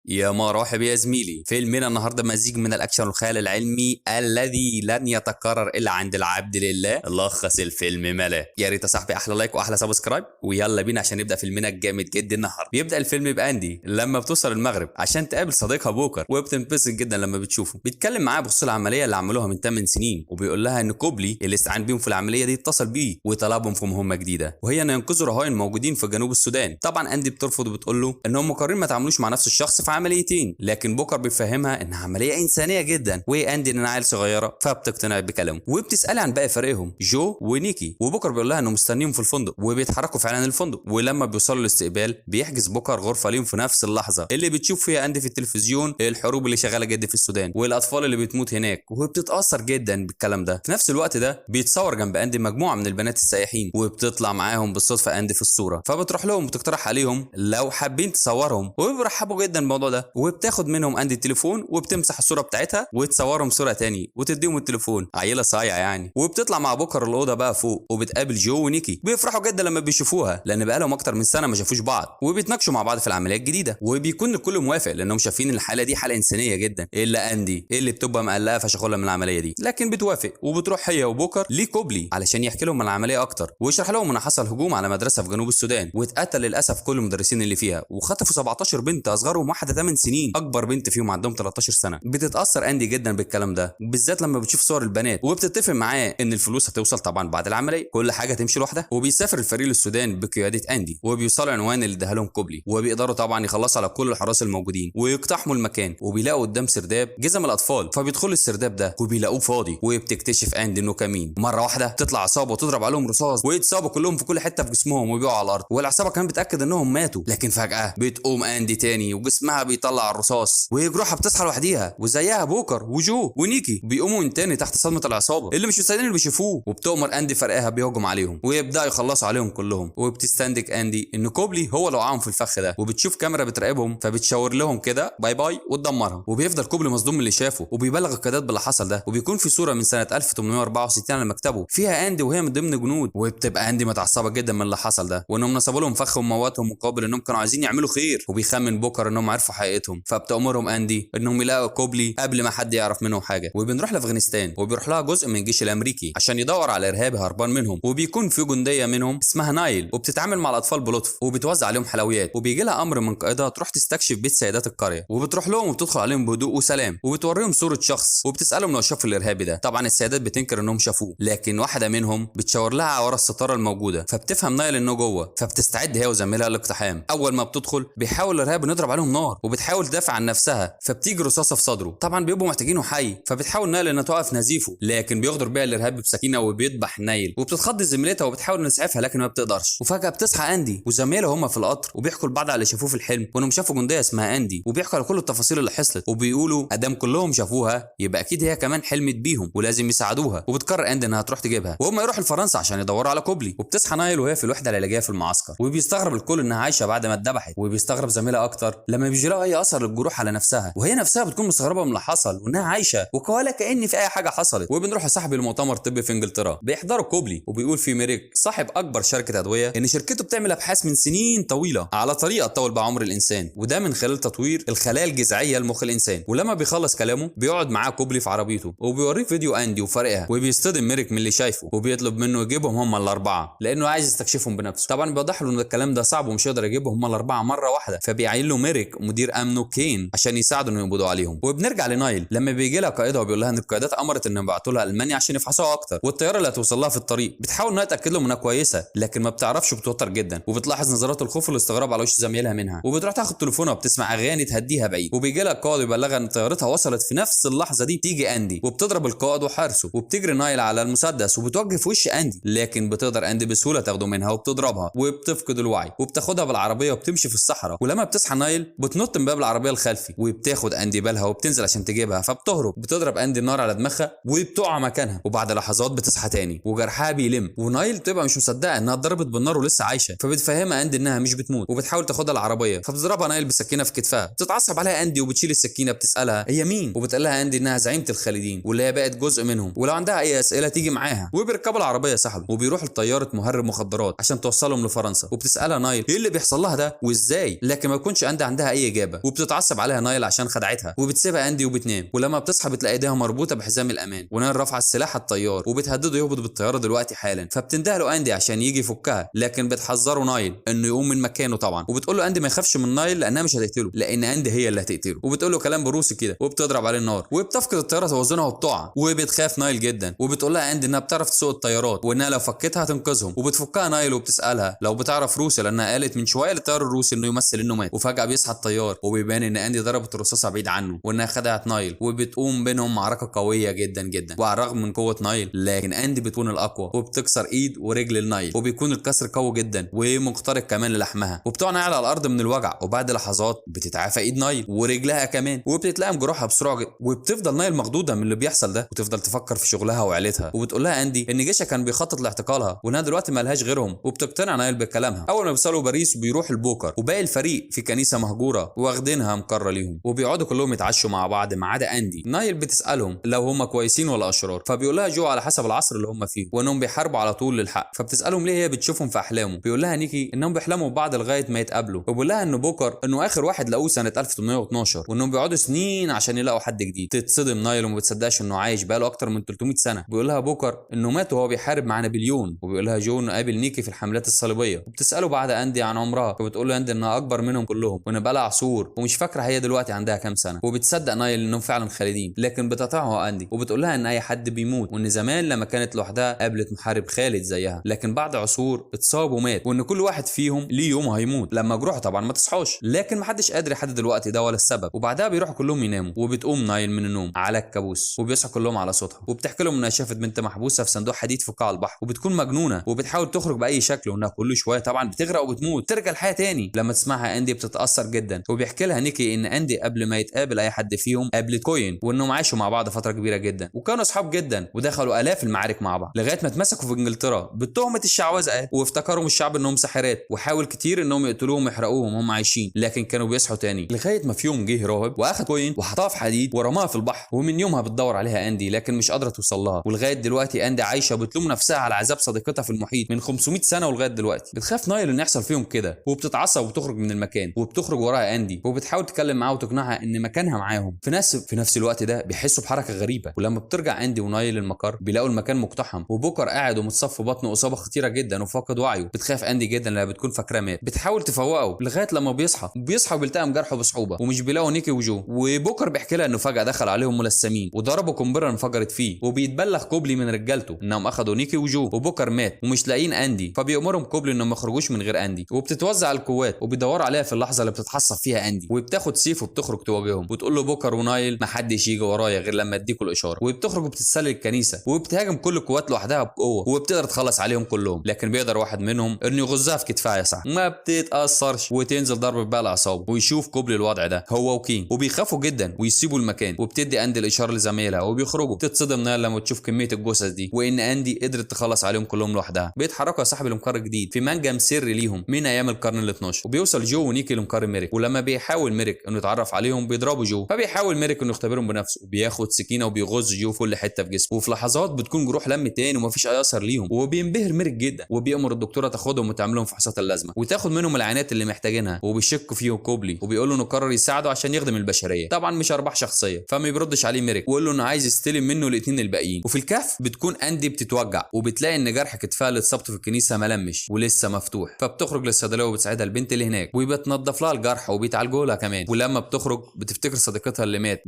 يا مرحب يا زميلي. فيلمنا النهارده مزيج من الاكشن والخيال العلمي الذي لن يتكرر الا عند العبد لله. لخص الفيلم ملا. يا ريت يا صاحبي احلى لايك واحلى سبسكرايب، ويلا بينا عشان نبدا فيلمنا الجامد جدا النهارده. بيبدا الفيلم باندي لما بتوصل المغرب عشان تقابل صديقها بوكر، وبتنبسط جدا لما بتشوفه. بيتكلم معاها بخصوص العمليه اللي عملوها من 8 سنين، وبيقول لها ان كوبلي اللي استعان بيهم في العمليه دي اتصل بيه وطلبهم في مهمه جديده، وهي ان ينقذوا رهائن موجودين في جنوب السودان. طبعا اندي بترفض وبتقول له انهم مقررين ما تعاملوش مع نفس الشخص في عمليتين، لكن بوكر بيفهمها انها عمليه انسانيه جدا، واندي انها عيل صغيره فبتقتنع بكلامه. وبتسال عن باقي فريقهم جو ونيكي، وبوكر بيقول لها انه مستنيهم في الفندق، وبيتحركوا فعلا الفندق. ولما بيوصلوا الاستقبال بيحجز بوكر غرفه ليهم في نفس اللحظه اللي بتشوف فيها اندي في التلفزيون الحروب اللي شغاله جدا في السودان والاطفال اللي بتموت هناك، وبتتاثر جدا بالكلام ده. في نفس الوقت ده بيتصور جنب اندي مجموعه من البنات السائحين، وبتطلع معاهم بالصدفه اندي في الصوره، فبتروح لهم وتقترح عليهم لو حابين تصورهم، وبيرحبوا جدا بالموضوع ده. وبتاخد منهم عندي التليفون وبتمسح الصوره بتاعتها وتصورهم صوره تاني وتديهم التليفون. عيله صايعه يعني. وبتطلع مع بوكر الاوضه بقى فوق، وبتقابل جو ونيكي. بيفرحوا جدا لما بيشوفوها لان بقالهم اكتر من سنه ما شافوش بعض، وبيتناقشوا مع بعض في العمليه الجديده. وبيكون الكل موافق لانهم شايفين الحاله دي حاله انسانيه جدا، الا اندي اللي بتبقى مقلقه فشخولها من العمليه دي، لكن بتوافق. وبتروح هي وبوكر لكوبلي علشان يحكي لهم العمليه اكتر، ويشرح لهم ان حصل هجوم على مدرسه في جنوب السودان، واتقتل للاسف كل المدرسين اللي فيها، وخطفوا 17 بنت، اصغرهم واحده 8 سنين، اكبر بنت فيهم عندهم 13 سنه. بتتاثر اندي جدا بالكلام ده، بالذات لما بتشوف صور البنات، وبتتفق معاه ان الفلوس هتوصل طبعا بعد العمليه، كل حاجه تمشي لوحدها. وبيسافر الفريق للسودان بقياده اندي، وبيوصلوا عنوان اللي اداها لهم كوبلي، وبيقدروا طبعا يخلصوا على كل الحراس الموجودين ويقتحموا المكان. وبيلاقوا قدام سرداب جزم الاطفال، فبيدخلوا السرداب ده وبيلاقوه فاضي. وبتكتشف اندي انه كمين. مره واحده تطلع عصابه وتضرب عليهم رصاص، ويتصابوا كلهم في كل حته في جسمهم وبيقعوا على الارض، والعصابه كانت بتاكد انهم ماتوا. لكن فجاه بتقوم اندي تاني وجسمها بيطلع الرصاص، وجروحها بتصحى لوحديها، وزيها بوكر وجو ونيكي بيقوموا من تاني تحت صدمه العصابه اللي مش مصدقين اللي بيشوفوه. وبتؤمر اندي فرقها بيهجم عليهم ويبداوا يخلصوا عليهم كلهم. وبتستنتج اندي ان كوبلي هو اللي وقعهم في الفخ ده، وبتشوف كاميرا بتراقبهم فبتشاور لهم كده باي باي وتدمرهم. وبيفضل كوبلي مصدوم من اللي شافه، وبيبلغ القيادات باللي حصل ده. وبيكون في صوره من سنه 1864 على مكتبه فيها اندي وهي من ضمن جنود، وبتبقى اندي متعصبه جدا من اللي حصل ده، وانهم نصبوا لهم فخ وموتهم مقابل انهم كانوا عايزين يعملوا خير. وبيخمن بوكر انهم عرفوا حقيقتهم، فبتامرهم اندي انهم يلاقوا كوبلي قبل ما حد يعرف منهم حاجه. وبنروح لافغانستان، وبيروح لها جزء من الجيش الامريكي عشان يدور على ارهابي هربان منهم، وبيكون في جنديه منهم اسمها نايل، وبتتعامل مع الاطفال بلطف وبتوزع عليهم حلويات. وبيجي لها امر من قائدها تروح تستكشف بيت سيدات القريه، وبتروح لهم وبتدخل عليهم بهدوء وسلام، وبتوريهم صوره شخص وبتسالهم لو شافوا الارهابي ده. طبعا السيدات بتنكر انهم شافوه، لكن واحده منهم بتشاور لها ورا الستاره الموجوده، فبتفهم نايل انه جوه، فبتستعد هي وزميلها للاقتحام. اول ما بتدخل بيحاول الارهابي نضرب عليهم نار، وبتحاول تدافع عن نفسها، فبتيجي رصاصه في صدره. طبعا بيبقوا محتاجينه حي، فبتحاول نايل انها توقف نزيفه، لكن بيغدر بيها الارهابي بسكينه وبيذبح نايل. وبتتخض زميلتها وبتحاول نسعفها لكن ما بتقدرش. وفجاه بتصحى اندي وزميلها هم في القطر، وبيحكوا لبعض على اللي شافوه في الحلم، وانهم شافوا جنديه اسمها اندي، وبيحكوا على كل التفاصيل اللي حصلت. وبيقولوا ادام كلهم شافوها يبقى اكيد هي كمان حلمت بيهم ولازم يساعدوها. وبتقرر اندي انها تروح تجيبها، وهم يروحوا لفرنسا عشان يدوروا على كوبلي. وبتصحى نايل وهي في الوحده العلاجيه في المعسكر، وبيستغرب الكل انها عايشه بعد ما اتذبحت. وبيستغرب زميلها اكتر لما بيلاقوا اي اثر للجروح على نفسها، وهي نفسها بتكون مستغربه من اللي حصل وانها عايشه ولا كأن في اي حاجه حصلت. وبنروح لصاحب المؤتمر الطبي في انجلترا بيحضروا كوبلي، وبيقول في ميريك صاحب اكبر شركه ادويه ان شركته بتعمل ابحاث من سنين طويله على طريقه تطول بها عمر الانسان، وده من خلال تطوير الخلايا الجذعيه لمخ الانسان. ولما بيخلص كلامه بيقعد معاه كوبلي في عربيته، وبيوريه فيديو اندي وفرقها، وبيصطدم ميريك من اللي شايفه، وبيطلب منه يجيبهم هم الاربعه لانه عايز يستكشفهم بنفسه. طبعا بيوضح له ان الكلام ده صعب ومش هيقدر يجيبهم هم الاربعه مره واحده، فبيعين له ميريك مدير امنه كين عشان يساعده انه يقبضوا عليهم. وبنرجع لنايل لما بيجي لها قائدها وبيقول لها ان القيادات امرت انهم يبعتوا لها المانيا عشان يفحصوها اكتر، والطياره اللي هتوصل لها في الطريق بتحاول انها تاكد لهم انها كويسه، لكن ما بتعرفش وبتوتر جدا. وبتلاحظ نظرات الخوف والاستغراب على وش زميلها منها، وبتروح تاخد تليفونها وبتسمع اغاني تهديها بعيد. وبيجي لها القائد ويبلغها ان طيارتها وصلت في نفس اللحظه دي. تيجي اندي وبتضرب القائد وحارسه، وبتجري نايل على المسدس وبتوجه في وش اندي، لكن بتقدر اندي بسهوله تاخده منها وبتضربها وبتفقد الوعي، وبتاخدها بالعربيه وبتمشي في الصحراء. ولما بتصحى نايل بتنط من باب العربيه الخلفي، وبتاخد اندي بالها وبتنزل عشان تجيبها، فبتهرب. بتضرب اندي النار على دماغها وبتقع مكانها، وبعد لحظات بتصحى تاني وجرحها بيلم. ونايل بتبقى مش مصدقه انها اتضربت بالنار ولسه عايشه، فبتفهمها اندي انها مش بتموت، وبتحاول تاخدها العربيه، فبتضربها نايل بسكينه في كتفها. بتتعصب عليها اندي وبتشيل السكينه. بتسالها هي مين، وبتقول لها اندي انها زعيمه الخالدين واللي هي بقت جزء منهم، ولو عندها اي اسئله تيجي معاها. وبيركبوا العربيه يا صاحبي وبيروحوا لطياره مهرب مخدرات عشان توصلهم لفرنسا. وبتسالها نايل ايه اللي بيحصل لها ده وازاي، لكن ما يكونش عندها اي اجابه، وبتتعصب عليها نايل عشان خدعتها وبتسيبها اندي وبتنام. ولما بتصحى بتلاقي ايديها مربوطه بحزام الامان، ونايل رافعه السلاح على الطيار وبتهدده يهبط بالطياره دلوقتي حالا. فبتندهله اندي عشان يجي يفكها، لكن بتحذره نايل انه يقوم من مكانه طبعا. وبتقول له اندي ما يخافش من نايل لانها مش هتقتله، لان اندي هي اللي هتقتله. وبتقول له كلام بروسي كده وبتضرب عليه النار، وبتفقد الطياره توازنها وبتقع. وبتخاف نايل جدا، وبتقول لها اندي انها بتعرف تسوق الطيارات وانها لو فكتها هتنقذهم. وبتفكها نايل وبتسالها لو بتعرف روسي، لانها قالت من شويه للطيار الروسي انه يمثل انه مات. وفجاه بيصحى الطيار وبيبان ان اندي ضربت الرصاصه بعيد عنه وانها خدعت نايل. وبتقوم بينهم معركه قويه جدا جدا، وعلى الرغم من قوه نايل لكن اندي بتكون الاقوى، وبتكسر ايد ورجل النايل، وبيكون الكسر قوي جدا ومخترق كمان للحمها. وبتقع نايل على الارض من الوجع، وبعد لحظات بتتعافى ايد نايل ورجلها كمان، وبتتلائم جروحها بسرعه جدا. وبتفضل نايل مخضوضه من اللي بيحصل ده، وتفضل تفكر في شغلها وعيلتها. وبتقول لها اندي ان جيشها كان بيخطط لاعتقالها وانها دلوقتي مالهاش غيرهم. وبتقتنع نايل بكلامها. اول ما بيوصلوا باريس بيروح البوكر وباقي الفريق في كنيسه مهجوره واخدينها مقره ليهم، وبيقعدوا كلهم يتعشوا مع بعض ما عدا اندي. نايل بتسالهم لو هم كويسين ولا اشرار، فبيقول لها جو على حسب العصر اللي هم فيه وانهم بيحاربوا على طول للحق. فبتسالهم ليه هي بتشوفهم في احلامه. بيقول لها نيكي انهم بيحلموا ببعض لغايه ما يتقابلوا. وبيقول لها ان بوكر انه اخر واحد لقوه سنه 1812، وانهم بيقعدوا سنين عشان يلاقوا حد جديد. تتصدم نايل وما بتصدقش انه عايش بقاله اكتر من 300 سنه. بيقول لها بوكر انه مات وهو بيحارب مع نابليون. وبيقول لها جو انه قابل نيكي في الحملات الصليبيه. وبتساله بعد اندي عن عمرها، فبتقول له اندي انها اكبر منهم كلهم وان بقى لها عصور ومش فاكره هي دلوقتي عندها كام سنه. وبتصدق نايل انهم فعلا خالدين، لكن بتقطعه اندي وبتقول لها ان اي حد بيموت، وان زمان لما كانت لوحدها قابلت محارب خالد زيها، لكن بعد عصور اتصاب ومات، وان كل واحد فيهم ليه يوم هيموت لما جروحه طبعا ما تصحاش، لكن محدش قادر يحدد الوقت ده ولا السبب. وبعدها بيروحوا كلهم يناموا، وبتقوم نايل من النوم على الكابوس وبيصحوا كلهم على صوتها، وبتحكي لهم انها شافت بنت محبوسه في صندوق حديد في قاع البحر، وبتكون مجنونه وبتحاول تخرج باي شكل، وانها كل شويه طبعا بتغرق وبتموت ترجع الحياه تاني. لما تسمعها اندي بتتاثر جدا، وبيحكي لها نيكي ان اندي قبل ما يتقابل اي حد فيهم قابلت كوين، وانهم عاشوا مع بعض فتره كبيره جدا وكانوا اصحاب جدا ودخلوا الاف المعارك مع بعض لغايه ما اتمسكوا في انجلترا بتهمه الشعوذه، وافتكروا الشعب انهم ساحرات، وحاول كتير انهم يقتلوهم ويحرقوهم وهم عايشين، لكن كانوا بيصحوا تاني لغايه ما في يوم جه راهب واخد كوين وحطها في حديد ورماها في البحر. ومن يومها بتدور عليها اندي لكن مش قادره توصل لها، ولغايه دلوقتي اندي عايشه بتلوم نفسها على عذاب صديقتها في المحيط من 500 سنه ولغايه دلوقتي. بتخاف نايل ان يحصل فيهم كده، وبتتعصب وبتخرج من المكان، وبتخرج وراها اندي وبتحاول تتكلم معاها وتقنعها ان مكانها معاهم. في نفس الوقت ده بيحسوا بحركه غريبه، ولما بترجع اندي ونايل المقر بيلاقوا المكان مقتحم، وبوكر قاعد ومتصف في بطنه اصابه خطيره جدا وفاقد وعيه. بتخاف اندي جدا لما بتكون فاكراه مات، بتحاول تفوقه لغايه لما بيصحى وبيلتئم جرحه بصعوبه ومش بيلاقوا نيكي وجو. وبوكر بيحكي لها انه فجاه دخل عليهم ملثمين وضربوا قنبله انفجرت فيه، وبيتبلغ كوبلي من رجالته انهم اخذوا نيكي وجو، وبوكر مات ومش لاقيين اندي، فبيأمرهم كوبلي انهم ما يخرجوش من غير اندي. وبتتوزع القوات وبيدوروا عليها في اللحظه اللي بتتحصف فيها اندي، وبتاخد سيف وبتخرج تواجههم، وتقول له بوكر ونايل ما حدش يجي ورايا غير لما اديكوا الاشاره. وبتخرج وبتتسلل الكنيسه وبتهاجم كل القوات لوحدها بقوه، وبتقدر تخلص عليهم كلهم، لكن بيقدر واحد منهم انه يغزها في كتفها يا صاحبي، ما بتتاثرش وتنزل ضرب بقى الاعصاب. ويشوف كوبلي الوضع ده هو وكين وبيخافوا جدا ويسيبوا المكان، وبتدي اندي الاشاره لزمايلها وبيخرجوا. تتصدم نايل لما تشوف كميه الجثث دي وان اندي قدرت تخلص عليهم كلهم لوحدها. بيتحركوا يا صاحبي لمقر جديد في منجم سري ليهم من ايام القرن ال12، وبيوصل جو ونيكي لمقر ميريك، ولما بيحاول ميريك انه يتعرف عليهم بيضربوا جو، فبيحاول ميريك انه يختبرهم بنفسه وبياخد سكينه وبيغز جو في كل حته في جسمه. وفي لحظات بتكون جروح لم تاني ومفيش اي اثر ليهم، وبينبهر ميريك جدا وبيامر الدكتوره تاخدهم وتعمل لهم فحوصات اللازمه وتاخد منهم العينات اللي محتاجينها. وبيشك فيه كوبلي وبيقول له انه قرر يساعده عشان يخدم البشريه، طبعا مش ارباح شخصيه، فما بيردش عليه ميريك ويقول له انه عايز يستلم منه الاثنين الباقيين. وفي الكهف بتكون اندي بتتوجع وبتلاقي ان جرح كتفها اللي اتصابته في الكنيسه ملمش ولسه مفتوح، فبتخرج للصيدليه وبتساعدها البنت اللي هناك وبتنظف لها الجرح وبيتعالجوا لها كمان. ولما بتخرج بتفتكر صديقتها اللي مات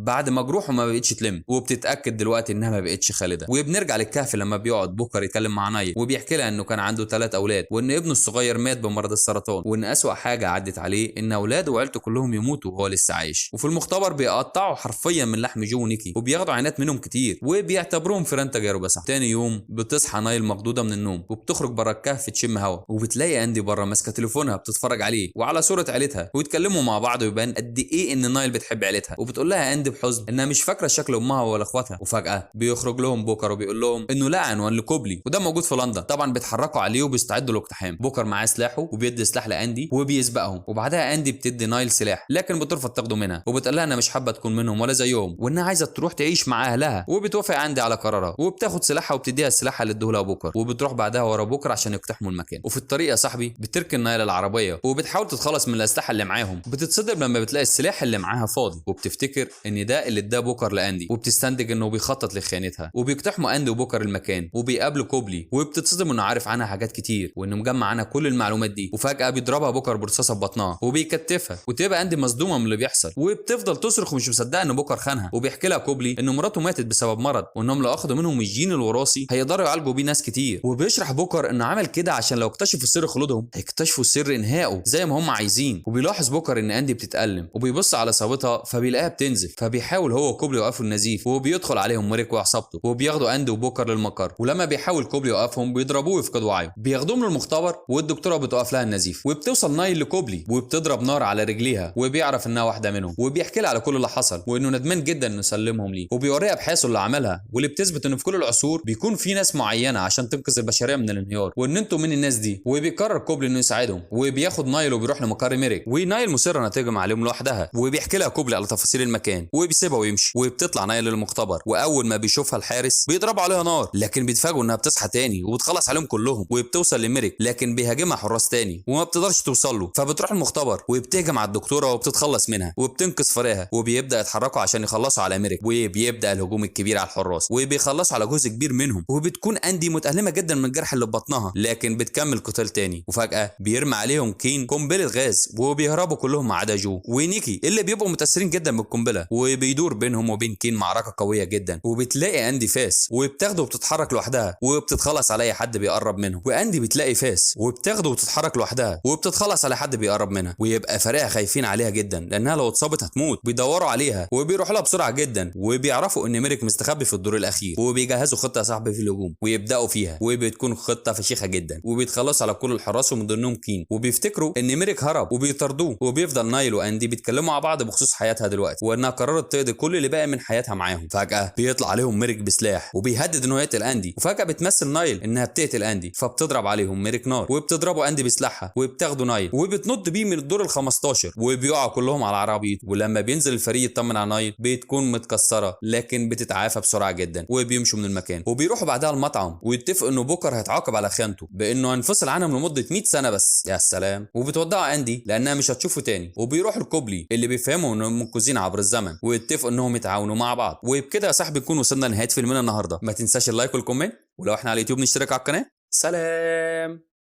بعد ما جروحه ما بقتش تلم، وبتتاكد دلوقتي انها ما بقتش خالده. وبنرجع للكهف لما بيقعد بوكر يتكلم مع نايل وبيحكي لها انه كان عنده 3 اولاد، وان ابنه الصغير مات بمرض السرطان، وان اسوأ حاجه عدت عليه ان اولاده وعيلته كلهم يموتوا وهو لسه عايش. وفي المختبر بيقطعوا حرفيا من لحم جو ونيكي وبياخدوا عينات منهم كتير وبيعتبروهم فيران تجارب. صح تاني يوم بتصحى نايل مخضوضه من النوم وبتخرج بره الكهف تشم هوا، وبتلاقي اندي بره ماسكه تليفونها بتتفرج عليه وعلى صوره عيلتها، ويتكلموا مع بعض ويبان قد ايه ان نايل بتحب عيلتها. وبتقول لها اندي بحزن انها مش فاكره شكل امها ولا اخواتها. وفجاه بيخرج لهم بوكر وبيقول لهم انه لقى عنوان لكوبلي وده موجود في لندن. طبعا بيتحركوا عليه وبيستعدوا للاقتحام. بوكر معاه سلاحه وبيدي سلاح لاندي وبيسبقهم، وبعدها اندي بتدي نايل سلاح لكن بترفض تاخده منها، وبتقول لها انها مش حابه تكون منهم ولا زيهم وانها عايزه تروح تعيش مع اهلها. وبتوافق اندي على قرارها وبتاخد سلاحها وبتديها السلاح اللي ادوه لها بوكر، وبتروح بعدها ورا بوكر عشان يقتحموا المكان. وفي الطريق يا صاحبي بتركن نايل نايل العربيه وبتحاول تتخلص من الاسلحه اللي معاهم. بتتصدم لما بتلاقي السلاح اللي معاها فاضي، وبتفتكر ان ده اللي اداه بوكر لاندي، وبتستنتج انه بيخطط لخيانتها. وبيقتحموا اندي وبوكر المكان وبيقابلوا كوبلي، وبتتصدم انه عارف عنها حاجات كتير وانه مجمع عنها كل المعلومات دي. وفجاه بيضربها بوكر برصاصه في بطنها وبيكتفها، وتبقى اندي مصدومه من اللي بيحصل، وبتفضل تصرخ ومش مصدقه ان بوكر خانها. وبيحكي لها كوبلي ان مراته ماتت بسبب مرض، وانهم لو اخدوا منهم الجين الوراثي هيقدروا يعالجوا بيه ناس كتير. وبيشرح بوكر انه عمل كده عشان لو اكتشفوا سر خلودهم هيكتشفوا سر انهائه زي ما هم عايزين. وبيلاحظ بوكر ان اندي بتتألم، وبيبص على صابتها فبيلاقيها بتنزف. فبيحاول هو وكوبلي يوقفوا النزيف، وبيدخل عليهم ميريك وعصابته وبياخدوا اندي وبوكر للمقر. ولما بيحاول كوبلي يوقفهم بيضربوه ويفقد وعيه. بياخدوهم للمختبر والدكتوره بتوقف لها النزيف، وبتوصل نايل لكوبلي وبتضرب نار على رجليها، وبيعرف انها واحده منهم. وبيحكي لها على كل اللي حصل وانه ندمان جدا انه سلمهم ليه. وبيوريها ابحاثه اللي عملها واللي بتثبت ان في كل العصور بيكون في ناس معينه عشان تنقذ البشريه من الانهيار، وان انتم من الناس دي. وبيقرر كوبلي انه يساعدهم، وبياخد نايل وبيروح لمقر ميريك. ونايل مصره انها تهجم عليهم لوحدها، وبيحكي لها كوبلي على تفاصيل المكان وبيسيبها ويمشي. وبتطلع نايل للمختبر، واول ما بيشوفها الحارس بيضربوا عليها نار، لكن بيتفاجئوا انها بتصحى تاني وبتخلص عليهم كلهم. وبتوصل لميريك لكن بيهاجمها حراس تاني وما بتقدرش توصل له. فبتروح المختبر وبتهجم على الدكتوره وبتتخلص منها وبتنقذ فريقها. وبيبدا يتحركوا عشان يخلصوا على ميريك، وبيبدا الهجوم الكبير على الحراس وبيخلصوا على جزء كبير منهم. وبتكون اندي متألمه جدا من الجرح اللي في بطنها، لكن بتكمل قتال تاني. وفجاه بيرمي عليهم كين قنبله غاز وبيهربوا كلهم ما عدا جو ونيكي اللي بيبقوا متاثرين جدا بالقنبله. وبيدور بينهم وبين كين معركه قويه جدا. وبتلاقي اندي فاس وبتاخده وبتتحرك لوحدها وبتتخلص على اي حد بيقرب منهم. واندي بتلاقي فاس وبتاخده وتتحرك لوحدها وبتتخلص على حد بيقرب منها. ويبقى فريقها خايفين عليها جدا لانها لو اتصابت هتموت. بيدوروا عليها وبيروحوا لها بسرعه جدا، وبيعرفوا ان ميريك مستخبي في الدور الاخير. وبيجهزوا خطه يا صاحبي في الهجوم ويبداوا فيها، وبتكون خطه فشيخه جدا. وبيتخلصوا على كل الحراس ومن ضمنهم كين. وبيفتكروا ان ميريك هرب وبيطاردوه. وبيفضل نايل واندي بيتكلموا مع بعض بخصوص حياتها دلوقتي، وانها قررت تقضي كل اللي باقي من حياتها معاهم. فجاه بيطلع عليهم ميريك بسلاح وبيهدد انه يقتل اندي. وفجاه بتمثل نايل انها بتقتل اندي، فبتضرب عليهم ميريك نار وبتضربوا اندي بسلاحها وبتاخدوا نايل وبتنط بيه من الدور ال15 وبيقعوا كلهم على عربيته. ولما بينزل الفريق يطمن على نايل بتكون متكسره لكن بتتعافى بسرعه جدا، وبيمشوا من المكان. وبيروحوا بعدها المطعم ويتفقوا انه بوكر هيتعاقب على خيانته بانه هينفصل عنهم لمده 100 سنه بس. يا سلام. وبتودعوا اندي لانها مش هتشوفه تاني. وبيروحوا لكوبلي اللي بيفهموا انهم منقذين عبر الزمن، ويتفقوا انهم يتعاونوا مع بعض. وبكده يا صاحبي نكون وصلنا لنهايه فيلمنا النهارده. ما تنساش اللايك والكومنت، ولو احنا على اليوتيوب نشترك على القناه. سلام.